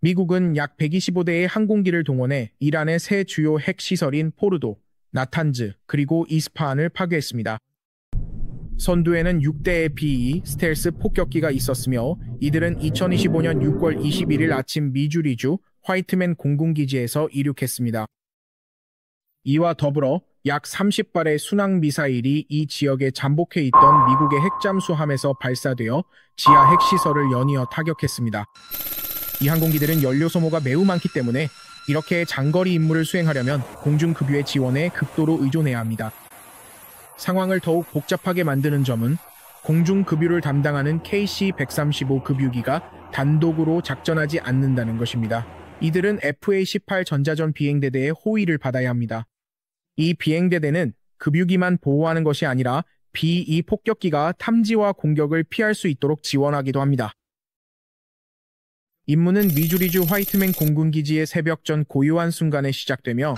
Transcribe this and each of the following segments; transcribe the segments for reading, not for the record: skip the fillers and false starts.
미국은 약 125대의 항공기를 동원해 이란의 새 주요 핵시설인 포르도, 나탄즈, 그리고 이스파한을 파괴했습니다. 선두에는 6대의 B-2 스텔스 폭격기가 있었으며 이들은 2025년 6월 21일 아침 미주리주 화이트맨 공군기지에서 이륙했습니다. 이와 더불어 약 30발의 순항미사일이 이 지역에 잠복해 있던 미국의 핵잠수함에서 발사되어 지하 핵시설을 연이어 타격했습니다. 이 항공기들은 연료 소모가 매우 많기 때문에 이렇게 장거리 임무를 수행하려면 공중급유의 지원에 극도로 의존해야 합니다. 상황을 더욱 복잡하게 만드는 점은 공중급유를 담당하는 KC-135 급유기가 단독으로 작전하지 않는다는 것입니다. 이들은 FA-18 전자전 비행대대의 호위를 받아야 합니다. 이 비행대대는 급유기만 보호하는 것이 아니라 B-2 폭격기가 탐지와 공격을 피할 수 있도록 지원하기도 합니다. 임무는 미주리주 화이트맨 공군기지의 새벽전 고요한 순간에 시작되며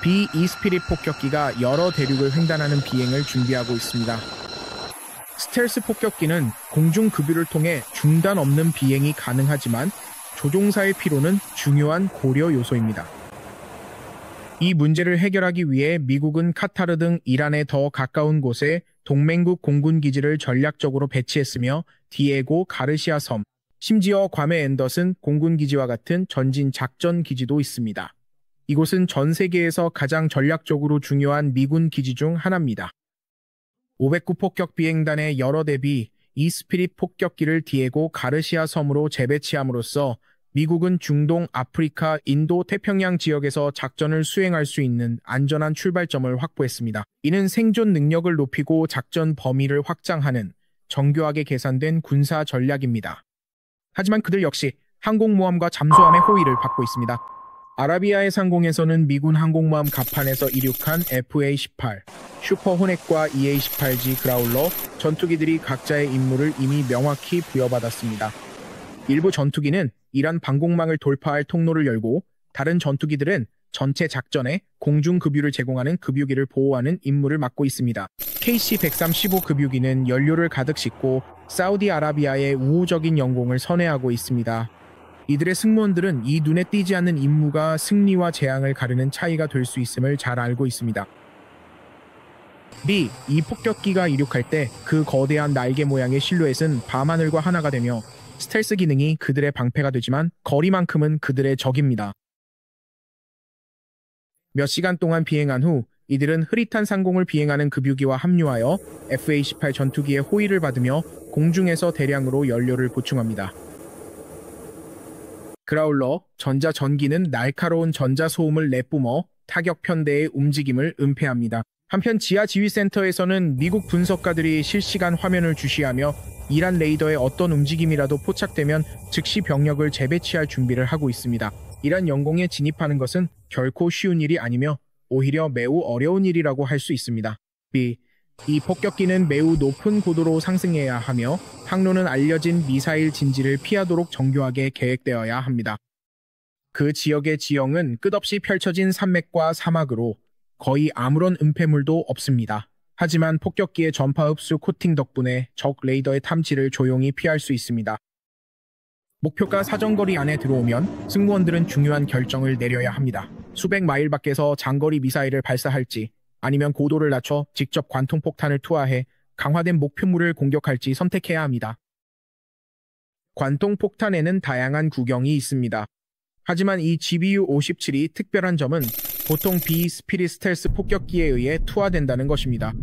B-2 스피릿 폭격기가 여러 대륙을 횡단하는 비행을 준비하고 있습니다. 스텔스 폭격기는 공중급유를 통해 중단 없는 비행이 가능하지만 조종사의 피로는 중요한 고려 요소입니다. 이 문제를 해결하기 위해 미국은 카타르 등 이란에 더 가까운 곳에 동맹국 공군기지를 전략적으로 배치했으며 디에고 가르시아 섬, 심지어 괌의 앤더슨 공군기지와 같은 전진 작전기지도 있습니다. 이곳은 전 세계에서 가장 전략적으로 중요한 미군 기지 중 하나입니다. 509 폭격 비행단의 여러 대비 이 스피릿 폭격기를 디에고 가르시아 섬으로 재배치함으로써 미국은 중동, 아프리카, 인도, 태평양 지역에서 작전을 수행할 수 있는 안전한 출발점을 확보했습니다. 이는 생존 능력을 높이고 작전 범위를 확장하는 정교하게 계산된 군사 전략입니다. 하지만 그들 역시 항공모함과 잠수함의 호위를 받고 있습니다. 아라비아의 상공에서는 미군 항공모함 갑판에서 이륙한 FA-18, 슈퍼 호넷과 EA-18G 그라울러 전투기들이 각자의 임무를 이미 명확히 부여받았습니다. 일부 전투기는 이란 방공망을 돌파할 통로를 열고 다른 전투기들은 전체 작전에 공중급유를 제공하는 급유기를 보호하는 임무를 맡고 있습니다. KC-135 급유기는 연료를 가득 싣고 사우디아라비아의 우호적인 영공을 선회하고 있습니다. 이들의 승무원들은 이 눈에 띄지 않는 임무가 승리와 재앙을 가르는 차이가 될 수 있음을 잘 알고 있습니다. 이 폭격기가 이륙할 때 그 거대한 날개 모양의 실루엣은 밤하늘과 하나가 되며 스텔스 기능이 그들의 방패가 되지만 거리만큼은 그들의 적입니다. 몇 시간 동안 비행한 후 이들은 흐릿한 상공을 비행하는 급유기와 합류하여 FA-18 전투기의 호위를 받으며 공중에서 대량으로 연료를 보충합니다. 그라울러, 전자전기는 날카로운 전자소음을 내뿜어 타격 편대의 움직임을 은폐합니다. 한편 지하지휘센터에서는 미국 분석가들이 실시간 화면을 주시하며 이란 레이더의 어떤 움직임이라도 포착되면 즉시 병력을 재배치할 준비를 하고 있습니다. 이란 영공에 진입하는 것은 결코 쉬운 일이 아니며 오히려 매우 어려운 일이라고 할 수 있습니다. 이 폭격기는 매우 높은 고도로 상승해야 하며 항로는 알려진 미사일 진지를 피하도록 정교하게 계획되어야 합니다. 그 지역의 지형은 끝없이 펼쳐진 산맥과 사막으로 거의 아무런 은폐물도 없습니다. 하지만 폭격기의 전파 흡수 코팅 덕분에 적 레이더의 탐지를 조용히 피할 수 있습니다. 목표가 사정거리 안에 들어오면 승무원들은 중요한 결정을 내려야 합니다. 수백 마일 밖에서 장거리 미사일을 발사할지 아니면 고도를 낮춰 직접 관통폭탄을 투하해 강화된 목표물을 공격할지 선택해야 합니다. 관통폭탄에는 다양한 구경이 있습니다. 하지만 이 GBU-57이 특별한 점은 보통 B-스피릿 스텔스 폭격기에 의해 투하된다는 것입니다.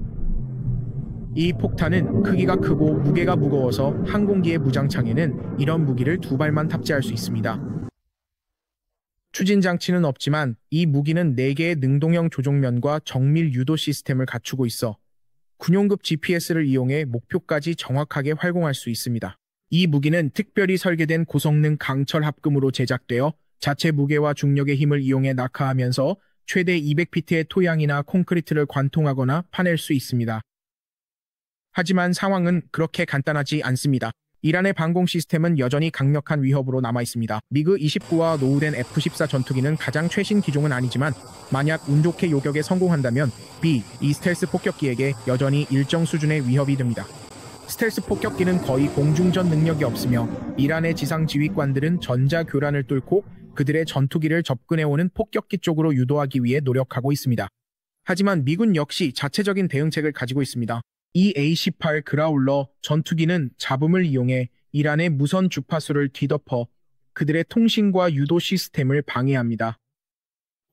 이 폭탄은 크기가 크고 무게가 무거워서 항공기의 무장창에는 이런 무기를 2발만 탑재할 수 있습니다. 추진 장치는 없지만 이 무기는 4개의 능동형 조종면과 정밀 유도 시스템을 갖추고 있어 군용급 GPS를 이용해 목표까지 정확하게 활공할 수 있습니다. 이 무기는 특별히 설계된 고성능 강철 합금으로 제작되어 자체 무게와 중력의 힘을 이용해 낙하하면서 최대 200피트의 토양이나 콘크리트를 관통하거나 파낼 수 있습니다. 하지만 상황은 그렇게 간단하지 않습니다. 이란의 방공 시스템은 여전히 강력한 위협으로 남아있습니다. 미그 29와 노후된 F-14 전투기는 가장 최신 기종은 아니지만 만약 운 좋게 요격에 성공한다면 이 스텔스 폭격기에게 여전히 일정 수준의 위협이 됩니다. 스텔스 폭격기는 거의 공중전 능력이 없으며 이란의 지상 지휘관들은 전자 교란을 뚫고 그들의 전투기를 접근해오는 폭격기 쪽으로 유도하기 위해 노력하고 있습니다. 하지만 미군 역시 자체적인 대응책을 가지고 있습니다. 이 A-18 그라울러 전투기는 잡음을 이용해 이란의 무선 주파수를 뒤덮어 그들의 통신과 유도 시스템을 방해합니다.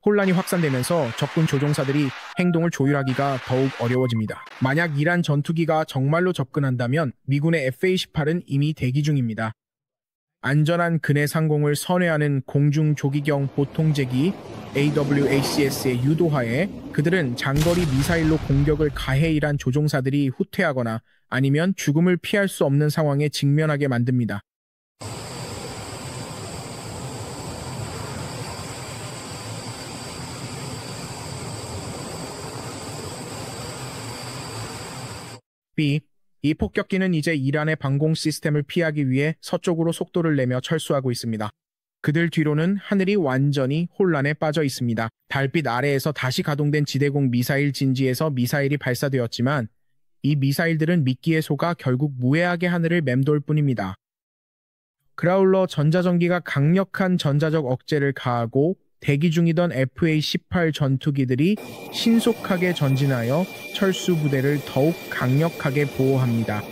혼란이 확산되면서 적군 조종사들이 행동을 조율하기가 더욱 어려워집니다. 만약 이란 전투기가 정말로 접근한다면 미군의 F-18은 이미 대기 중입니다. 안전한 근해 상공을 선회하는 공중 조기경 보통제기 AWACS의 유도하에 그들은 장거리 미사일로 공격을 가해 이란 조종사들이 후퇴하거나 아니면 죽음을 피할 수 없는 상황에 직면하게 만듭니다. B. 이 폭격기는 이제 이란의 방공 시스템을 피하기 위해 서쪽으로 속도를 내며 철수하고 있습니다. 그들 뒤로는 하늘이 완전히 혼란에 빠져 있습니다. 달빛 아래에서 다시 가동된 지대공 미사일 진지에서 미사일이 발사되었지만 이 미사일들은 미끼에 속아 결국 무해하게 하늘을 맴돌 뿐입니다. 그라울러 전자전기가 강력한 전자적 억제를 가하고 대기 중이던 FA-18 전투기들이 신속하게 전진하여 철수 부대를 더욱 강력하게 보호합니다.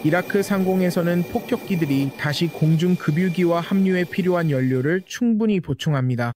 이라크 상공에서는 폭격기들이 다시 공중 급유기와 합류에 필요한 연료를 충분히 보충합니다.